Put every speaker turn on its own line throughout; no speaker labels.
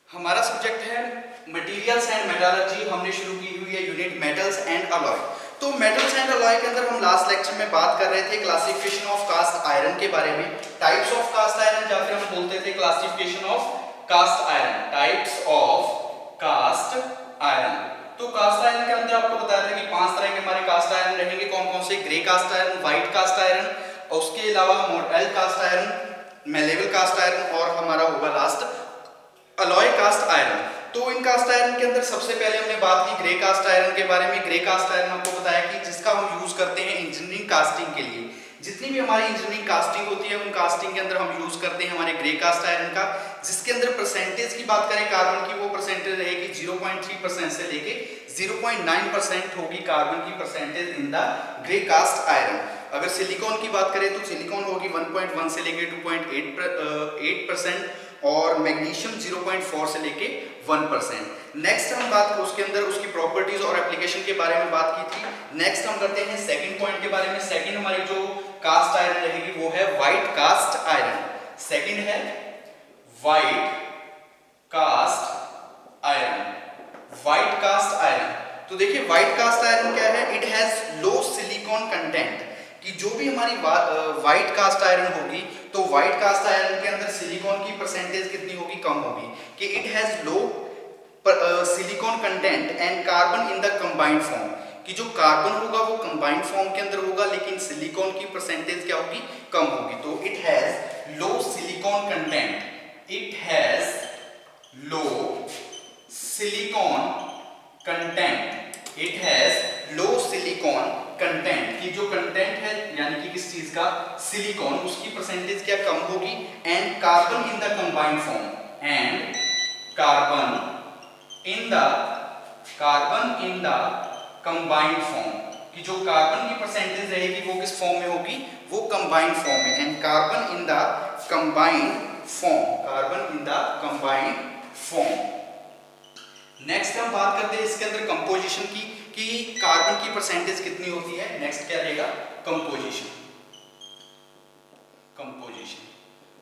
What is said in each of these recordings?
हमारा सब्जेक्ट है materials and metallurgy. हमने शुरू की हुई है यूनिट मेटल्स एंड अलॉय। तो मेटल्स एंड अलॉय के अंदर हम लास्ट लेक्चर में बात कर रहे थे क्लासिफिकेशन ऑफ कास्ट आयरन के बारे में, टाइप्स ऑफ कास्ट आयरन, या फिर हम बोलते थे classification of cast iron, types of cast iron. तो कास्ट आयरन के अंदर आपको बताया था कि 5 तरह के हमारे कास्ट आयरन रहेंगे। कौन कौन से? Grey cast iron, white cast iron, और उसके अलावा mottled cast iron, malleable cast iron, और हमारा होगा लास्ट अलॉय कास्ट आयरन। तो इन कास्ट आयरन के अंदर सबसे पहले हमने बात की ग्रे कास्ट आयरन के बारे में। ग्रे कास्ट आयरन आपको बताया कि जिसका हम यूज करते हैं इंजीनियरिंग कास्टिंग के लिए। जितनी भी हमारी इंजीनियरिंग कास्टिंग होती है उन कास्टिंग के अंदर हम यूज करते हैं हमारे ग्रे कास्ट आयरन का। जिसके अंदर परसेंटेज की बात करें कार्बन की, वो परसेंटेज रहेगी 0.3% से लेके 0.9% होगी कार्बन की percentage in the grey cast iron. अगर सिलिकॉन की बात करें तो सिलिकॉन होगी 1.1 से लेके 2.8%, और मैग्नीशियम 0.4 से लेके 1%। नेक्स्ट हम बात उसके अंदर उसकी प्रॉपर्टीज और एप्लीकेशन के बारे में बात की थी। नेक्स्ट हम करते हैं सेकंड पॉइंट के बारे में। सेकंड हमारी जो कास्ट आयरन रहेगी वो है व्हाइट कास्ट आयरन। सेकंड है white cast iron. White cast iron, तो देखिए व्हाइट कास्ट आयरन क्या है? It has low silicon content. कि जो भी हमारी व्हाइट कास्ट आयरन होगी तो व्हाइट कास्ट आयरन के अंदर सिलिकॉन की परसेंटेज कितनी होगी? कम होगी। कि it has low silicon content and carbon in the combined form. कि जो कार्बन होगा वो कंबाइंड फॉर्म के अंदर होगा, लेकिन सिलिकॉन की परसेंटेज क्या होगी? कम होगी। तो it has low silicon content. It has low silicon content. It has low silicon content. की जो कंटेंट है यानी कि किस चीज का? सिलिकॉन, उसकी परसेंटेज क्या? कम होगी। And carbon in the combined form. And carbon in the combined form. कि जो कार्बन की परसेंटेज रहेगी वो किस फॉर्म में होगी? वो कंबाइंड फॉर्म में। And carbon in the combined form. Carbon in the combined form. Next हम बात करते हैं इसके अंदर कंपोजिशन की, कि कार्बन की परसेंटेज कितनी होती है। नेक्स्ट क्या रहेगा? कंपोजिशन। कंपोजिशन,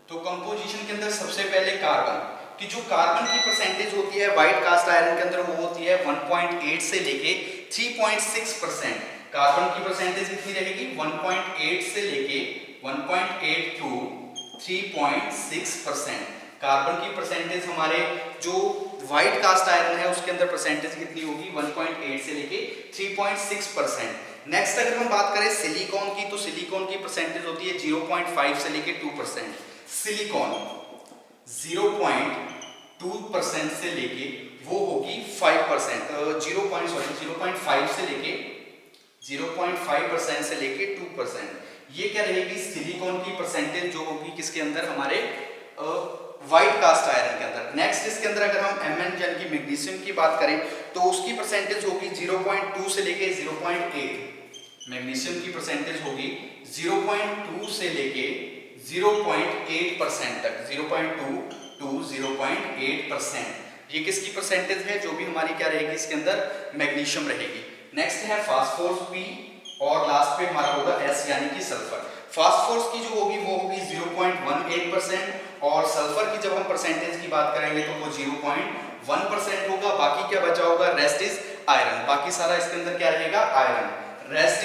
तो कंपोजिशन के अंदर सबसे पहले कार्बन की जो कार्बन की परसेंटेज होती है व्हाइट कास्ट आयरन के अंदर वो होती है 1.8 से लेके 3.6%। कार्बन की परसेंटेज कितनी रहेगी? 1.8 से लेके 1.8 टू 3.6%। कार्बन की परसेंटेज हमारे जो व्हाइट कास्ट आयरन है उसके अंदर परसेंटेज कितनी होगी? 1.8 से लेके 3.6%। नेक्स्ट अगर हम बात करें सिलिकॉन की, तो सिलिकॉन की परसेंटेज होती है 0.5 से लेके 2%। सिलिकॉन 0.2% से लेके वो होगी 5%, 0.5 से लेके 0.5% से लेके 2%। ये क्या रहेगी? सिलिकॉन की परसेंटेज जो होगी किसके अंदर? हमारे व्हाइट कास्ट आयरन के अंदर। नेक्स्ट इसके अंदर अगर हम Mn यानी कि मैग्नीशियम की बात करें तो उसकी परसेंटेज होगी 0.2 से लेके 0.8। मैग्नीशियम की परसेंटेज होगी 0.2 से लेके 0.8% तक, 0.2 टू 0.8%। ये किसकी परसेंटेज है? जो भी हमारी क्या रहेगी इसके अंदर? मैग्नीशियम रहेगी। नेक्स्ट है फास्फोरस P, और लास्ट पे हमारा होगा S यानी कि सल्फर। फास्फोरस की जो होगी वो होगी 0.18%, और सल्फर की जब हम परसेंटेज की बात करेंगे तो वो 0.1% होगा। बाकी क्या बचा होगा? Rest is iron. बाकी सारा इसके अंदर क्या रहेगा? आयरन। Rest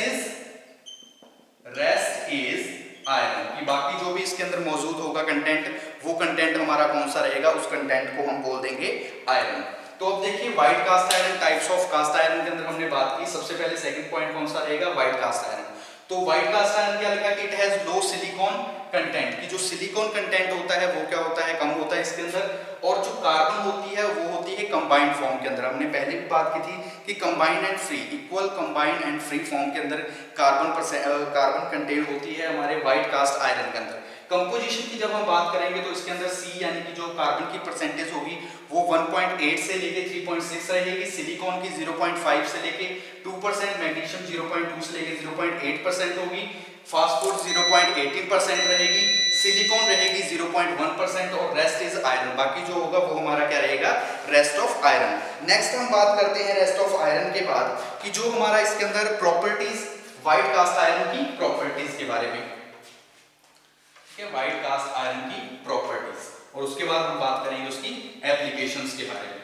is iron. कि बाकी जो भी इसके अंदर मौजूद होगा कंटेंट, वो कंटेंट हमारा कौन सा रहेगा? उस कंटेंट को हम बोल देंगे आयरन। तो अब देखिए white cast iron, types of cast iron के अंदर हमने बात की। सबसे पहले सेकंड पॉइंट कौन सा रहेगा? White cast iron. तो व्हाइट कास्ट आयरन क्या लिखा कि it has low silicon content. की जो सिलिकॉन कंटेंट होता है वो क्या होता है? कम होता है इसके अंदर। और जो कार्बन होती है वो होती है कंबाइंड फॉर्म के अंदर। हमने पहले भी बात की थी कि combined and free, equal combined and free form के अंदर कार्बन कंटेंट होती है हमारे व्हाइट कास्ट आयरन के अंदर। कंपोजिशन की जब हम बात करेंगे तो इसके अंदर C यानी कि जो कार्बन की परसेंटेज होगी वो 1.8 से लेके 3.6 रहेगी। सिलिकॉन की 0.5 से लेके 2%, मैग्नीशियम 0.2 से लेके 0.8% होगी। फास्फोरस 0.18% रहेगी। सिलिकॉन रहेगी 0.1%, और रेस्ट इज आयरन। बाकी जो होगा वो हमारा क्या रहेगा? Rest of iron. नेक्स्ट हम बात करते हैं रेस्ट ऑफ आयरन के बाद कि जो हमारा इसके अंदर प्रॉपर्टीज व्हाइट कास्ट आयरन की प्रॉपर्टीज के बारे में। व्हाइट कास्ट आयरन की प्रॉपर्टीज। और उसके बाद हम बात करेंगे उसकी एप्लीकेशंस के बारे में।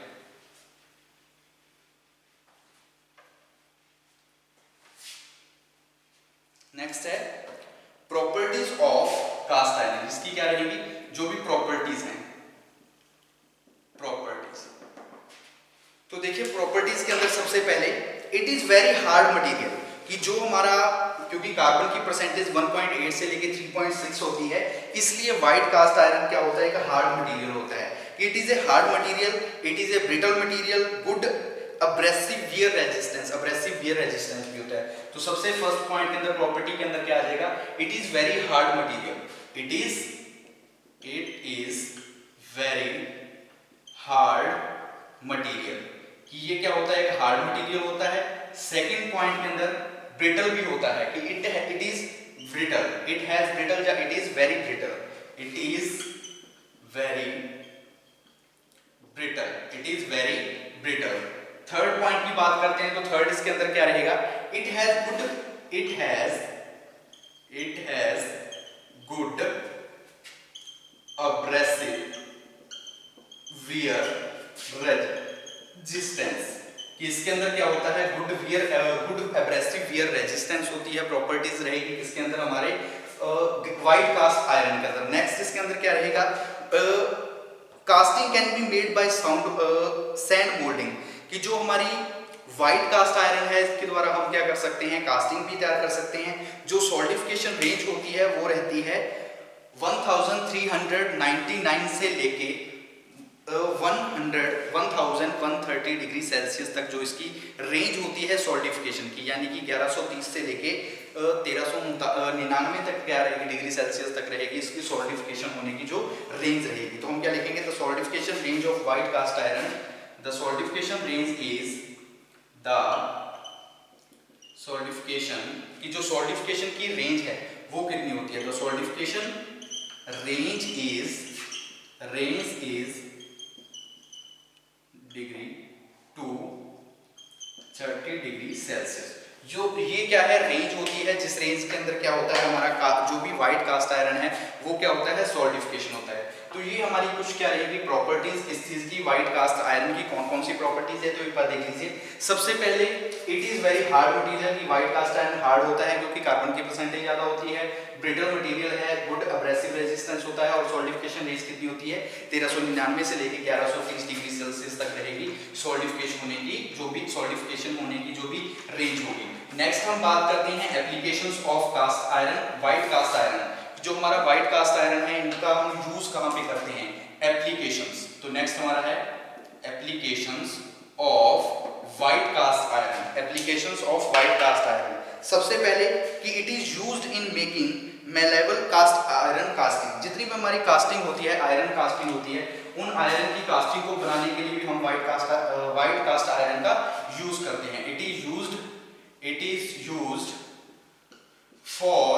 नेक्स्ट है प्रॉपर्टीज ऑफ कास्ट आयरन। इसकी क्या रहेगी, जो भी प्रॉपर्टीज हैं, प्रॉपर्टीज। तो देखिए प्रॉपर्टीज के अंदर सबसे पहले it is very hard material, कि जो हमारा, क्योंकि कार्बन की परसेंटेज 1.8 से लेके 3.6 होती है, इसलिए व्हाइट कास्ट आयरन क्या होता है, एक हार्ड मटेरियल होता है। It is a hard material, it is A brittle material, good abrasive wear resistance, abrasive wear resistance भी होता है। तो सबसे फर्स्ट पॉइंट के अंदर प्रॉपर्टी के अंदर क्या आ जाएगा, it is very hard material, it is very hard material, कि ये क्या होता है, एक हार्ड मटेरियल होता है। सेकंड पॉइंट के अंदर ब्रिटल भी होता है, कि it is brittle, it has brittle, या it is very brittle, it is very brittle, it is very brittle. Third point की बात करते हैं, तो थर्ड इसके अंदर क्या रहेगा, it has good abrasive wear resistance, कि इसके अंदर क्या होता है, गुड एब्रेसिव वियर रेजिस्टेंस होती है, प्रॉपर्टीज रहेगी इसके अंदर हमारे व्हाइट कास्ट आयरन के अंदर। नेक्स्ट इसके अंदर क्या रहेगा, casting can be made by sand moulding, कि जो हमारी व्हाइट कास्ट आयरन है इसके द्वारा हम क्या कर सकते हैं, कास्टिंग भी तैयार कर सकते हैं। जो सॉलिडिफिकेशन रेंज होती है वो रहती है 1399 से लेके 1130 डिग्री सेल्सियस तक जो इसकी रेंज होती है सॉलिडिफिकेशन की, यानी कि 1130 से लेके 1399 तक क्या रहेगी, डिग्री सेल्सियस तक रहेगी इसकी सॉलिडिफिकेशन होने की जो रेंज रहेगी। तो हम क्या लिखेंगे, the solidification range of white cast iron, the solidification range is the solidification की जो सॉलिडिफिकेशन की रेंज है वो कितनी होती है, the solidification range is degree to 30 degree Celsius. जो ये क्या है, रेंज होती है, जिस रेंज के अंदर क्या होता है हमारा जो भी व्हाइट कास्ट आयरन है वो क्या होता है, सॉलिडिफिकेशन होता है। तो ये हमारी कुछ क्या रहेगी प्रॉपर्टीज इस चीज की, व्हाइट कास्ट आयरन की कौन कौन सी प्रॉपर्टीज है, तो एक बार देख लीजिए। सबसे पहले it is very hard material, कि व्हाइट कास्ट आयरन हार्ड होता है क्योंकि कार्बन की परसेंटेज ज्यादा होती है, ब्रिटल मटेरियल है, गुड एब्रेसिव रेजिस्टेंस होता है, और सॉलिडिफिकेशन रेंज कितनी होती है, 1399 से लेके 1130 डिग्री सेल्सियस तक रहेगी सॉलिडिफिकेशन होने की, जो भी सॉलिडिफिकेशन होने की जो भी रेंज होगी। नेक्स्ट हम बात करते हैं applications of cast iron, white cast iron. जो हमारा व्हाइट कास्ट आयरन है इनका हम यूज कहां पे करते हैं, एप्लीकेशंस। तो नेक्स्ट हमारा है applications of white cast iron, applications of white cast iron. सबसे पहले कि it is used in making malleable cast iron casting, जितनी भी हमारी कास्टिंग होती है, आयरन कास्टिंग होती है, उन आयरन की कास्टिंग को बनाने के लिए भी हम व्हाइट कास्ट आयरन का यूज करते हैं। It is used for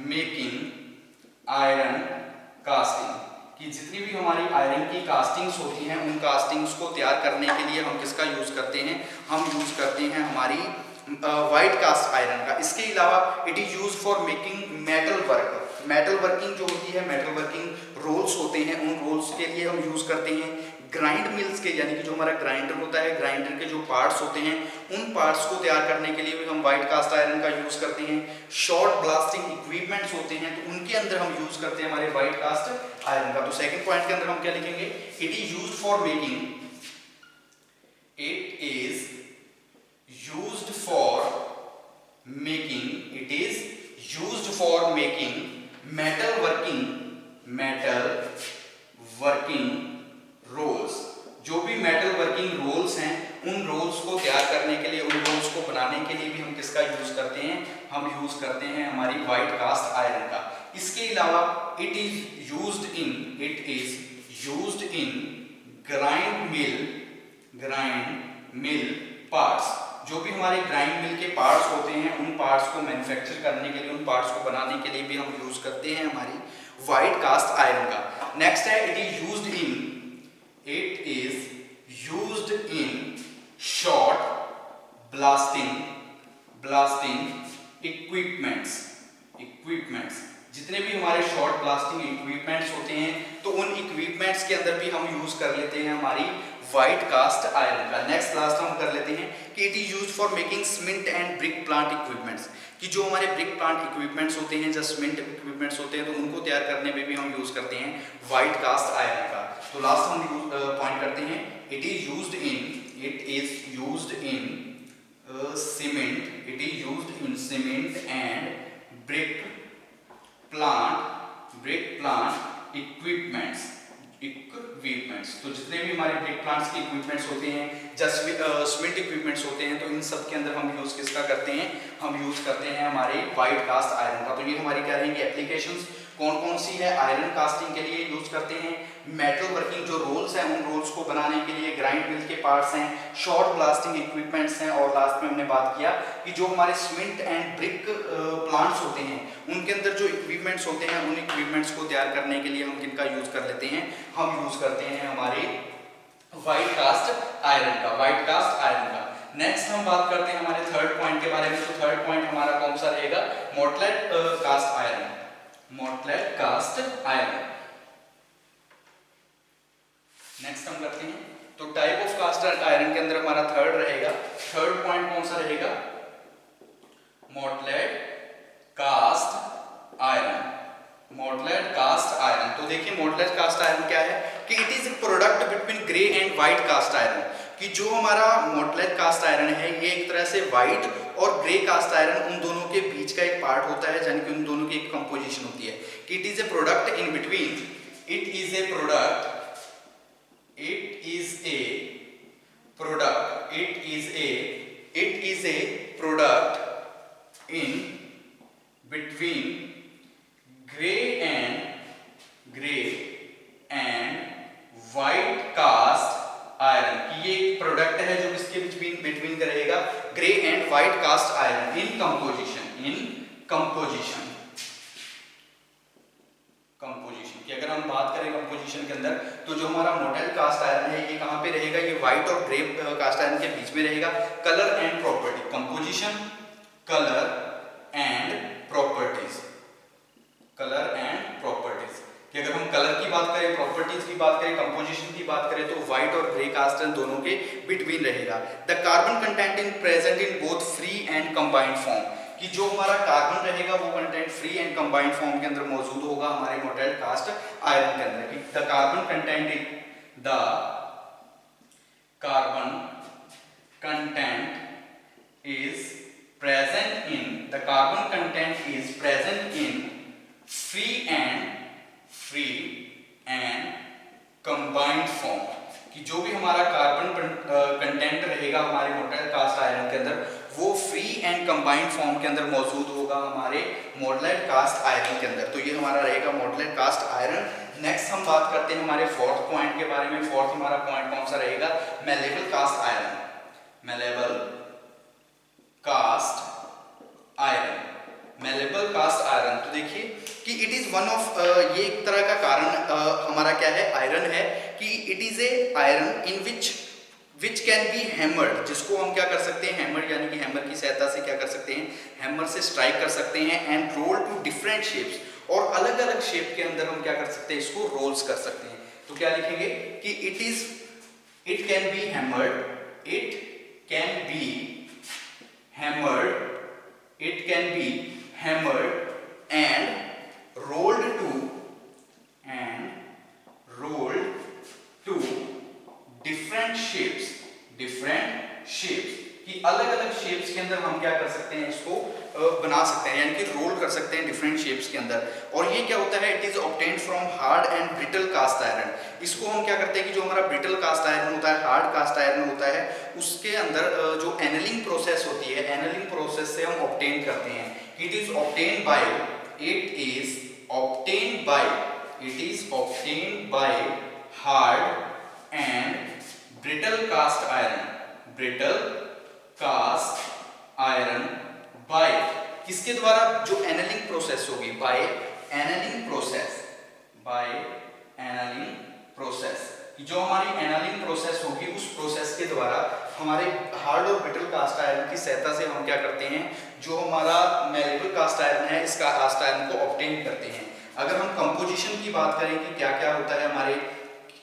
making iron casting, कि जितनी भी हमारी आयरन की कास्टिंग्स होती हैं उन कास्टिंग्स को तैयार करने के लिए हम किसका यूज करते हैं, हम यूज करते हैं हमारी व्हाइट कास्ट आयरन का। इसके अलावा it is use for making metal work, metal working जो होती है, मेटल वर्किंग रोल्स होते हैं, उन रोल्स के लिए हम यूज करते हैं। ग्राइंड मिल्स के, यानी कि जो हमारा ग्राइंडर होता है, ग्राइंडर के जो पार्ट्स होते हैं उन पार्ट्स को तैयार करने के लिए भी हम व्हाइट कास्ट आयरन का यूज करते हैं। शॉर्ट ब्लास्टिंग इक्विपमेंट्स होते हैं तो उनके अंदर हम यूज करते हैं हमारे व्हाइट कास्ट आयरन का। तो सेकंड पॉइंट के अंदर हम क्या लिखेंगे, it is used for making, it is used for making, it is used for making metal working rolls. जो भी मेटल वर्किंग रोल्स हैं उन रोल्स को तैयार करने के लिए, उन रोल्स को बनाने के लिए भी हम किसका यूज करते हैं, हम यूज करते हैं हमारी व्हाइट कास्ट आयरन का। इसके अलावा it is used in grind mill parts. जो भी हमारे ग्राइंड मिल के पार्ट्स होते हैं उन पार्ट्स को मैन्युफैक्चर करने के लिए, उन पार्ट्स को बनाने के लिए भी हम यूज करते हैं हमारी व्हाइट कास्ट आयरन का। नेक्स्ट है it is used in short blasting equipments. जितने भी हमारे शॉर्ट ब्लास्टिंग इक्विपमेंट्स होते हैं तो उन इक्विपमेंट्स के अंदर भी हम यूज कर लेते हैं हमारी व्हाइट कास्ट आयरन का। नेक्स्ट लास्ट हम कर लेते हैं कि it is used for making cement and brick plant equipments, कि जो हमारे ब्रिक प्लांट इक्विपमेंट्स होते हैं, जो सीमेंट इक्विपमेंट्स होते हैं, तो उनको तैयार करने में भी हम यूज करते हैं व्हाइट कास्ट आयरन का। तो लास्ट हम पॉइंट करते हैं, it is used in cement and brick plant equipments. तो जितने भी हमारे ब्रिक प्लांट्स के इक्विपमेंट्स होते हैं, सीमेंट इक्विपमेंट्स होते हैं, तो इन सब के अंदर हम यूज किसका करते हैं, हम यूज करते हैं हमारे व्हाइट कास्ट आयरन का। तो ये हमारी क्या रहेंगी एप्लीकेशंस, कौन कौन सी है, आयरन कास्टिंग के लिए यूज करते हैं, मेटल वर्किंग जो रोल्स हैं उन रोल्स को बनाने के लिए, ग्राइंड मिल के पार्ट्स हैं, शॉर्ट ब्लास्टिंग इक्विपमेंट्स हैं, और लास्ट में हमने बात किया कि जो हमारे सीमेंट एंड ब्रिक प्लांट्स होते हैं उनके अंदर जो इक्विपमेंट्स होते हैं, उन इक्विपमेंट्स को तैयार करने के लिए हम किनका यूज कर लेते हैं, हम यूज करते हैं हमारे व्हाइट कास्ट आयरन का। नेक्स्ट हम बात करते हैं हमारे थर्ड पॉइंट के बारे में। तो थर्ड पॉइंट हमारा कौन सा रहेगा, मोटलेट कास्ट आयरन। नेक्स्ट हम करते हैं, तो टाइप ऑफ कास्ट आयरन के अंदर हमारा थर्ड रहेगा, थर्ड पॉइंट कौन सा रहेगा, मोटलेट कास्ट आयरन। तो देखिए मोटलेट कास्ट आयरन क्या है कि it is a product between grey and white cast iron, कि जो हमारा मोटलेट कास्ट आयरन है ये एक तरह से व्हाइट और ग्रे कास्ट आयरन उन दोनों के बीच का एक पार्ट होता है, यानी कि उन दोनों की एक कंपोजिशन होती है कि it is a product in between, it is a product in between grey and white cast iron, कि ये एक प्रोडक्ट है जो किसके बिटवीन का रहेगा, grey and white cast iron in composition की अगर हम बात करें कंपोजिशन के अंदर, तो जो हमारा मोटलेट कास्ट आयरन है ये कहां पे रहेगा, ये व्हाइट और ग्रे कास्ट आयरन के बीच में रहेगा। Colour and property, composition, colour and properties, कि अगर हम कलर की बात करें, प्रॉपर्टीज की बात करें, कंपोजिशन की बात करें, तो व्हाइट और ग्रे कास्ट आयरन दोनों के बिटवीन रहेगा। The carbon content in present in both free and combined form, कि जो हमारा कार्बन रहेगा वो content free and combined form के अंदर मौजूद होगा हमारे मोटलेट कास्ट आयरन के अंदर, कि the carbon content is present in free and combined form, कि जो भी हमारा कार्बन कंटेंट रहेगा हमारे मोटलेट कास्ट आयरन के अंदर वो फ्री एंड कंबाइंड फॉर्म के अंदर मौजूद होगा हमारे मोटलेट कास्ट आयरन के अंदर। तो ये हमारा रहेगा मोटलेट कास्ट आयरन। नेक्स्ट हम बात करते हैं हमारे फोर्थ पॉइंट के बारे में। फोर्थ हमारा पॉइंट कौन सा रहेगा, malleable cast iron. Malleable cast iron, तो देखिए कि इट इज वन ऑफ, ये एक तरह का कारण हमारा क्या है, आयरन है, कि it is A iron in which can be hammered, जिसको हम क्या कर सकते हैं, हैमर यानी कि हैमर की सहायता से क्या कर सकते हैं, हैमर से स्ट्राइक कर सकते हैं, and roll to different shapes, और अलग अलग शेप के अंदर हम क्या कर सकते हैं, इसको रोल्स कर सकते हैं। तो क्या लिखेंगे कि it can be hammered and rolled to different shapes, कि अलग अलग शेप्स के अंदर हम क्या कर सकते हैं, इसको बना सकते हैं, यानी कि रोल कर सकते हैं डिफरेंट शेप्स के अंदर। और ये क्या होता है, it is obtained from hard and brittle cast iron. इसको हम क्या करते हैं कि जो हमारा ब्रिटल कास्ट आयरन होता है, हार्ड कास्ट आयरन होता है, उसके अंदर जो एनलिंग प्रोसेस होती है, एनलिंग प्रोसेस से हम ऑब्टेन करते हैं। It is obtained by hard and brittle cast iron by किसके द्वारा, जो एनलिंग प्रोसेस होगी, बाय एनलिंग प्रोसेस, जो हमारी एनलिंग प्रोसेस होगी उस प्रोसेस के द्वारा हमारे हार्ड और ब्रिटल कास्ट आयरन की सहायता से हम क्या करते हैं, जो हमारा मैलेबल कास्ट आयरन है, इसका कास्ट आयरन को ऑब्टेन करते हैं। अगर हम कंपोजिशन की बात करें कि क्या क्या होता है हमारे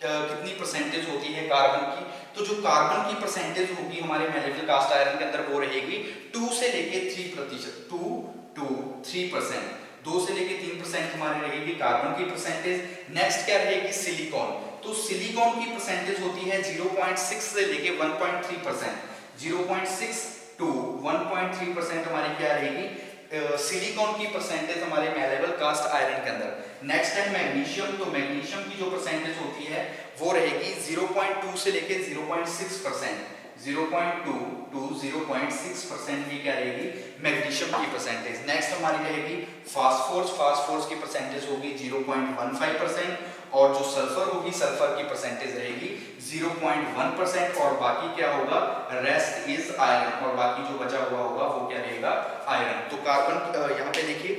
कितनी परसेंटेज होती है कार्बन की, तो जो कार्बन की परसेंटेज होगी हमारे मैलेबल कास्ट आयरन के अंदर वो रहेगी 2 से लेके 3%, 2 to 3%, 2 से लेके 3% हमारी रहेगी कार्बन की परसेंटेज। नेक्स्ट क्या रहेगी, सिलिकॉन। तो सिलिकॉन की परसेंटेज होती है 0.6 से लेके 1.3%, 0.6 to 1.3% हमारी क्या रहेगी सिलिकॉन की परसेंटेज हमारे मैलेबल कास्ट आयरन के अंदर। नेक्स्ट है मैग्नीशियम। तो मैग्नीशियम की जो परसेंटेज होती है वो रहेगी 0.2 से लेके 0.6%, 0.2 to 0.6% की क्या रहेगी मैग्नीशियम की परसेंटेज। नेक्स्ट हमारी रहेगी फास्फोरस। फास्फोरस की परसेंटेज होगी 0.15%, और जो सल्फर होगी सल्फर की परसेंटेज रहेगी 0.1%, और बाकी क्या होगा, रेस्ट इज आयरन, और बाकी जो बचा हुआ होगा वो क्या रहेगा आयरन। तो कार्बन यहाँ पे देखिए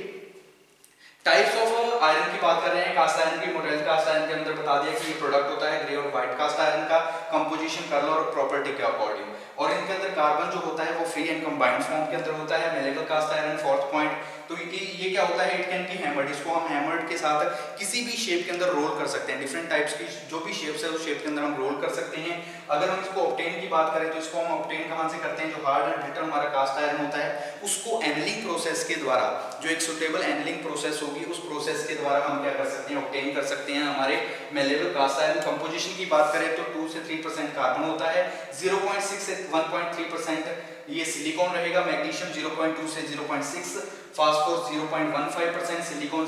टाइप्स ऑफ आयरन की बात कर रहे हैं। कास्ट आयरन की मोटाइल कास्ट आयरन के अंदर बता दिया कि ये प्रोडक्ट होता है ग्रे और व्हाइट कास्ट आयरन का, कंपोजिशन, कलर और प्रॉपर्टी के अकॉर्डिंग। और इनके अंदर कार्बन जो होता है वो फ्री एंड कंबाइंड फॉर्म के अंदर होता है। Malleable cast iron fourth point, तो ये क्या होता है, इट कैन बी हैमर्ड। इसको हम हैमर्ड के साथ किसी भी शेप के अंदर रोल कर सकते हैं। डिफरेंट टाइप्स की जो भी शेप्स है उस शेप के अंदर हम रोल कर सकते हैं। अगर हम इसको ऑब्टेन की बात करें तो इसको हम ऑब्टेन कहां से करते हैं, जो हार्ड एंड ब्रिटल हमारा कास्ट आयरन होता है उसको एनलिंग प्रोसेस के द्वारा, जो एक सुटेबल एनलिंग प्रोसेस होगी उस प्रोसेस के द्वारा हम क्या कर सकते हैं, ऑब्टेन कर सकते हैं हमारे मैलेबल कास्ट आयरन। कंपोजिशन की बात करें तो 2 से 3% कार्बन होता है, 0.6 से 1.3% ये सिलिकॉन रहेगा, मैग्नीशियम 0.2 से 0.6, फास्फोरस 0.15%, सिलिकॉन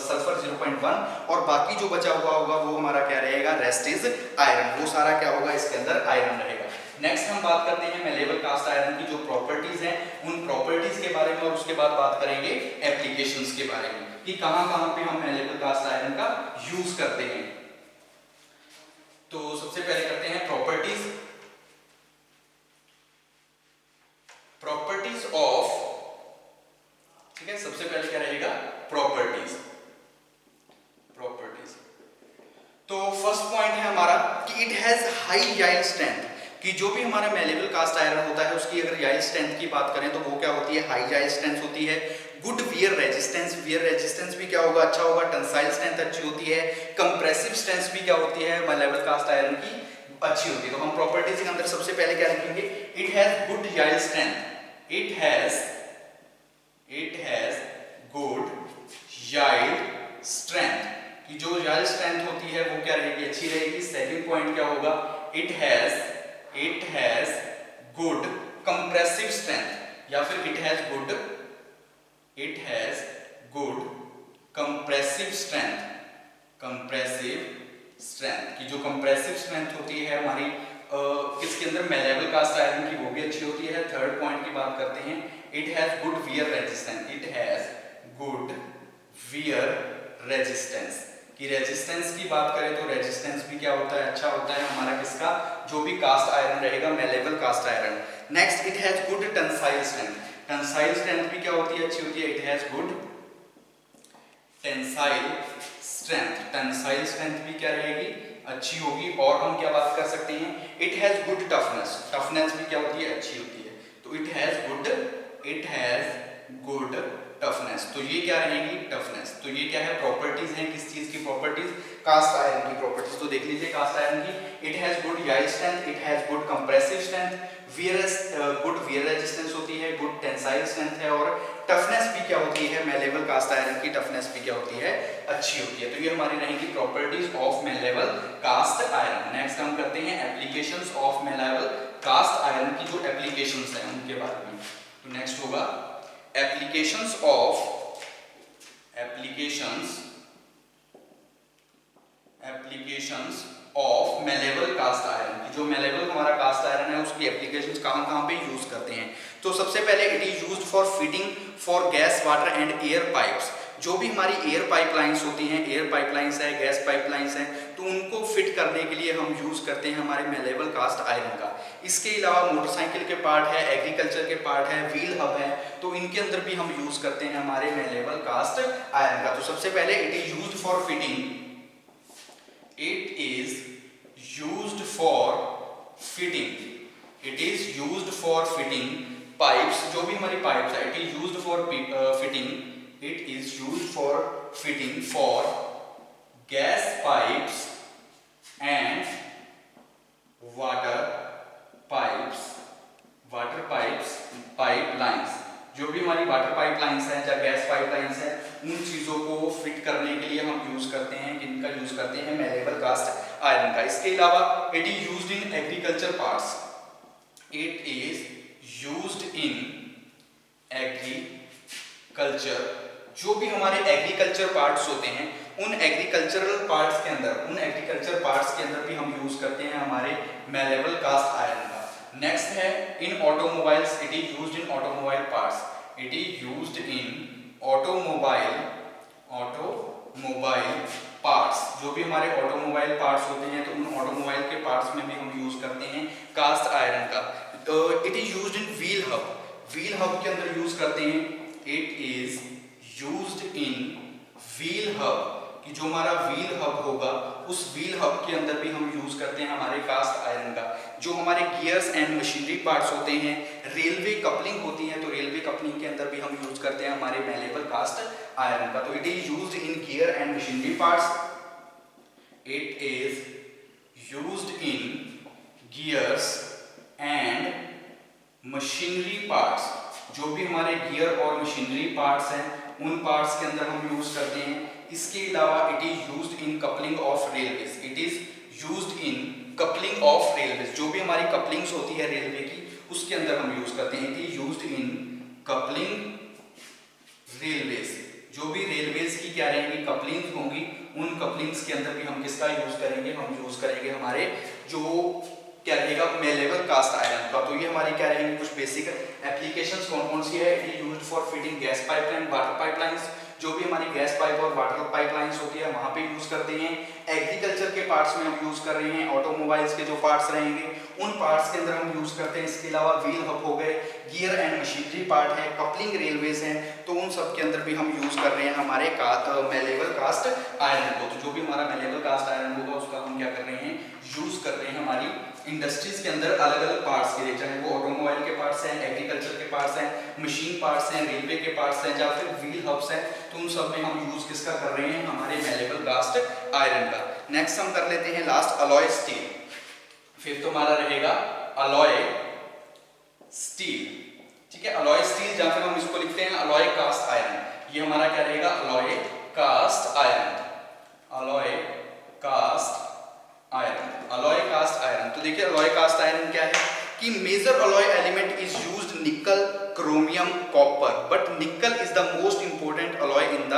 सल्फर 0.1, और बाकी जो बचा हुआ होगा वो हमारा क्या रहेगा, रेस्ट इज आयरन। वो सारा क्या होगा इसके अंदर आयरन रहेगा। नेक्स्ट हम बात करते हैं मैलेबल कास्ट आयरन की जो प्रॉपर्टीज हैं उन प्रॉपर्टीज के बारे में, और उसके बाद बात करेंगे एप्लीकेशंस के बारे में कि कहां-कहां पे हम मैलेबल कास्ट आयरन का यूज करते हैं। तो सबसे पहले करते हैं प्रॉपर्टीज। प्रॉपर्टीज ऑफ, ठीक है, सबसे पहले क्या रहेगा प्रॉपर्टीज। प्रॉपर्टीज तो फर्स्ट पॉइंट है हमारा कि इट हैज हाई याइल्ड स्ट्रेंथ, कि जो भी हमारा मैलेबल कास्ट आयरन होता है उसकी अगर याइल्ड स्ट्रेंथ की बात करें तो वो क्या होती है, हाई याइल्ड स्ट्रेंथ होती है। Good wear resistance, wear resistance भी क्या होगा, अच्छा होगा। टेंसाइल स्ट्रेंथ अच्छी होती है। कंप्रेसिव स्ट्रेंथ भी क्या होती है मैलेबल कास्ट आयरन की अच्छी होती है। तो हम प्रॉपर्टीज के अंदर सबसे पहले क्या लिखेंगे, it has good yield strength, it has good yield strength, कि जो याइल्ड स्ट्रेंथ होती है वो क्या रहेगी, अच्छी रहेगी। सेकंड पॉइंट क्या होगा, it has good compressive strength, या फिर it has good compressive strength, की जो कंप्रेसिव स्ट्रेंथ होती है हमारी किसके अंदर, मैलेबल कास्ट आयरन की, वो भी अच्छी होती है। थर्ड पॉइंट की बात करते हैं, it has good wear resistance, it has good wear resistance, की रेजिस्टेंस की बात करें तो रेजिस्टेंस भी क्या होता है, अच्छा होता है हमारा किसका, जो भी कास्ट आयरन रहेगा malleable cast iron. Next it has good tensile strength, tensile strength भी क्या होती है, अच्छी होती है। It has good tensile strength, tensile strength भी क्या रहेगी, अच्छी होगी। और हम क्या बात कर सकते हैं, it has good toughness, toughness भी क्या होती है, अच्छी होती है। तो इट हैज गुड टफनेस, तो ये क्या रहेगी, टफनेस। तो ये क्या है, प्रॉपर्टीज हैं, किस चीज की प्रॉपर्टीज, कास्ट आयरन की प्रॉपर्टीज। तो देख लीजिए कास्ट आयरन की, it has good yield strength, it has good compressive strength, good wear resistance होती है, गुड टेंसाइल स्ट्रेंथ है, और टफनेस भी क्या होती है, मैलेबल कास्ट आयरन की टफनेस भी क्या होती है, अच्छी होती है। तो ये हमारी रहेंगी properties of malleable cast iron. Next हम करते हैं applications of malleable cast iron की, जो एप्लीकेशंस हैं उनके बारे में। तो नेक्स्ट होगा applications of malleable cast iron, की जो मैलेबल हमारा कास्ट आयरन है उसकी एप्लीकेशंस कहां-कहां पे यूज करते हैं। तो सबसे पहले it is used for fitting for gas, water and air pipes. जो भी हमारी एयर पाइपलाइंस होती हैं, एयर पाइपलाइंस है, गैस पाइपलाइंस है, तो उनको फिट करने के लिए हम यूज करते हैं हमारे मैलेबल कास्ट आयरन का। इसके अलावा मोटरसाइकिल के पार्ट है, एग्रीकल्चर के पार्ट है, व्हील हब है, तो इनके अंदर भी हम यूज करते हैं हमारे मैलेबल कास्ट आयरन का। तो सबसे पहले it is used for fitting, it is used for fitting pipes, जो भी हमारी पाइप्स है, it is used for fitting It is used for fitting for gas pipes and water pipelines। जो भी हमारी वाटर पाइपलाइंस हैं या गैस पाइपलाइंस हैं, उन चीजों को फिट करने के लिए हम यूज करते हैं, किनका यूज करते हैं, मैलेबल कास्ट आयरन का। इसके अलावा it is used in agriculture parts, it is used in agriculture. जो भी हमारे एग्रीकल्चर पार्ट्स होते हैं, उन एग्रीकल्चर पार्ट्स के अंदर भी हम यूज करते हैं हमारे मैलेबल कास्ट आयरन का। नेक्स्ट है इन automobiles, it is used in automobile parts, it is used in automobile parts. जो भी हमारे ऑटोमोबाइल पार्ट्स होते हैं, तो उन ऑटोमोबाइल के पार्ट्स में भी हम यूज करते हैं कास्ट आयरन का। तो it is used in wheel hub, wheel hub के अंदर यूज करते हैं, it is used in wheel hub, कि जो हमारा व्हील हब होगा, उस व्हील हब के अंदर भी हम यूज करते हैं हमारे कास्ट आयरन का। जो हमारे गियर्स एंड मशीनरी पार्ट्स होते हैं, रेलवे कपलिंग होती है, तो रेलवे कपलिंग के अंदर भी हम यूज करते हैं हमारे मैलेबल कास्ट आयरन का। तो it is used in gear and machinery parts, it is used in gears and machinery parts. जो भी हमारे गियर और मशीनरी पार्ट्स हैं, उन पार्ट्स के अंदर हम यूज करते हैं। इसके अलावा it is used in coupling of railways, it is used in coupling of railways. जो भी हमारी कपलिंग्स होती है रेलवे की, उसके अंदर हम यूज करते हैं, it is used in coupling railways. जो भी रेलवेज की क्या रहेंगी, कपलिंग्स होंगी, उन कपलिंग्स के अंदर भी हम किसका यूज करेंगे, हम यूज करेंगे हमारे जो क्या रहेगा, मैलेबल कास्ट आयरन का। तो ये हमारी क्या रहेंगी कुछ बेसिक एप्लीकेशंस कौन कौन सी है। It is used for fitting gas pipeline, water pipelines. जो भी हमारी गैस पाइप और वाटर पाइपलाइंस होती है, वहां पे यूज करते हैं। एग्रीकल्चर के पार्ट्स में हम यूज कर रहे हैं, ऑटोमोबाइल्स के जो पार्ट्स रहेंगे, उन पार्ट्स के अंदर हम यूज करते हैं। इसके अलावा व्हील हब हो गए, गियर एंड मशीनरी पार्ट है, कपलिंग रेलवेज हैं, तो उन सब के अंदर भी हम यूज कर रहे हैं हमारे मैलेबल कास्ट आयरन को। तो जो भी हमारा मैलेबल कास्ट आयरन होगा, उसका हम क्या कर रहे हैं, यूज कर रहे हैं हमारी इंडस्ट्रीज के अंदर अलग अलग पार्ट्स के लिए, चाहे वो ऑटोमोबाइल के पार्ट्स हैं, एग्रीकल्चर के पार्ट्स हैं, मशीन पार्ट्स हैं, रेलवे के पार्ट्स हैं, या फिर व्हील हब्स हैं, तो उन सब में हम यूज किसका कर रहे हैं, हमारे मैलेबल कास्ट आयरन का। नेक्स्ट हम कर लेते हैं लास्ट अलॉय स्टील। फिफ्थ हमारा रहेगा अलॉय स्टील, ठीक है। अलॉय स्टील, या फिर हम इसको लिखते हैं अलॉय कास्ट आयरन। ये हमारा क्या रहेगा, alloy cast iron, alloy cast iron, alloy cast iron. तो देखिए अलॉय कास्ट आयरन क्या है कि major alloy element is used nickel, chromium, copper, but nickel is the most important alloy in the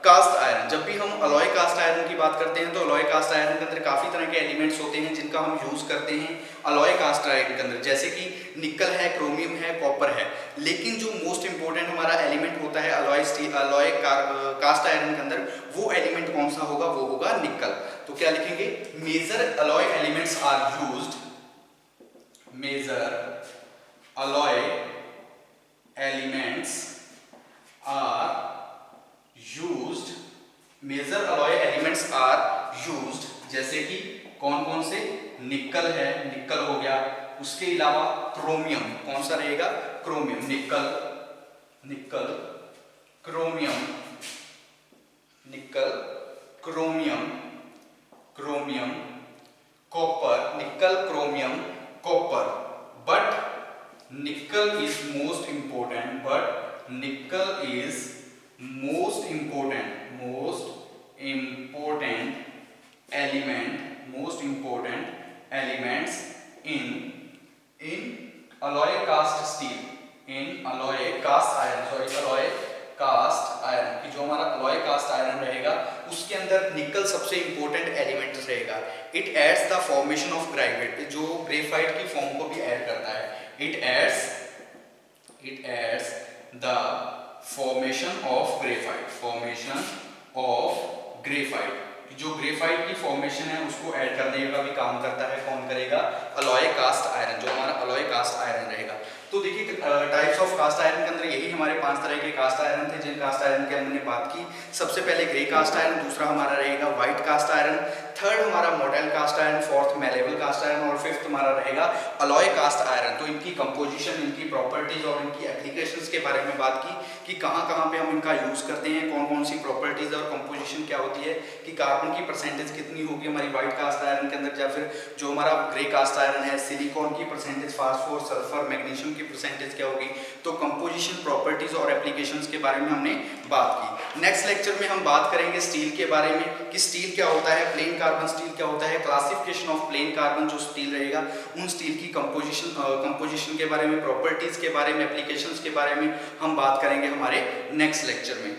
cast iron. जब भी हम alloy cast iron की बात करते हैं, तो अलॉय कास्ट आयरन के अंदर काफी तरह के एलिमेंट्स होते हैं जिनका हम यूज करते हैं अलॉय कास्ट आयरन के अंदर, जैसे कि निकल है, क्रोमियम है, कॉपर है। लेकिन जो मोस्ट इंपोर्टेंट हमारा एलिमेंट होता है अलॉय कास्ट आयरन के अंदर, वो एलिमेंट कौन सा होगा, वो होगा निकल। तो क्या लिखेंगे, major alloy elements are used, major alloy elements are used, major alloy elements are used, जैसे कि कौन कौन से, निकल है, निकल हो गया। उसके अलावा क्रोमियम, कौन सा रहेगा, क्रोमियम, निकल, निकल, क्रोमियम, निकल, क्रोमियम, क्रोमियम, कॉपर, निकल, chromium, copper. But nickel is most important, but nickel is most important elements in alloy cast steel, in alloy cast iron, alloy cast iron, कि जो हमारा alloy cast iron रहेगा, उसके अंदर निकल सबसे इंपॉर्टेंट एलिमेंट रहेगा। It adds the formation of graphite, जो ग्रेफाइट की फॉर्म को भी ऐड करता है। It adds the formation of graphite, formation of graphite, जो ग्रेफाइट की फॉर्मेशन है उसको ऐड करने का भी काम करता है। कौन करेगा, अलॉय कास्ट आयरन, जो हमारा अलॉय कास्ट आयरन रहेगा। तो देखिए टाइप्स ऑफ कास्ट आयरन के अंदर यही हमारे 5 तरह के कास्ट आयरन थे, जिन कास्ट आयरन की हमने बात की। सबसे पहले ग्रे कास्ट आयरन, दूसरा हमारा रहेगा व्हाइट कास्ट आयरन, थर्ड हमारा mottled cast iron, fourth malleable cast iron और फिफ्थ हमारा रहेगा अलॉय कास्ट आयरन। तो इनकी कंपोजिशन, इनकी प्रॉपर्टीज और इनकी एप्लीकेशंस के बारे में बात की कि कहाँ कहाँ पे हम इनका यूज़ करते हैं, कौन कौन सी प्रॉपर्टीज और कंपोजिशन क्या होती है, कि कार्बन की परसेंटेज कितनी होगी हमारी वाइट कास्ट आयरन के अंदर, या फिर जो हमारा ग्रे कास्ट आयरन है, सिलिकॉन की परसेंटेज, फास्फोरस, सल्फर, मैग्नीशियम की परसेंटेज क्या होगी। तो कंपोजिशन, प्रॉपर्टीज और एप्लीकेशंस के बारे में हमने बात की। नेक्स्ट लेक्चर में हम बात करेंगे स्टील के बारे में कि स्टील क्या होता है, प्लेन कार्बन स्टील क्या होता है, क्लासिफिकेशन ऑफ प्लेन कार्बन जो स्टील रहेगा उन स्टील की कंपोजिशन के बारे में, प्रॉपर्टीज के बारे में, एप्लीकेशंस के बारे में हम बात करेंगे हमारे नेक्स्ट लेक्चर में।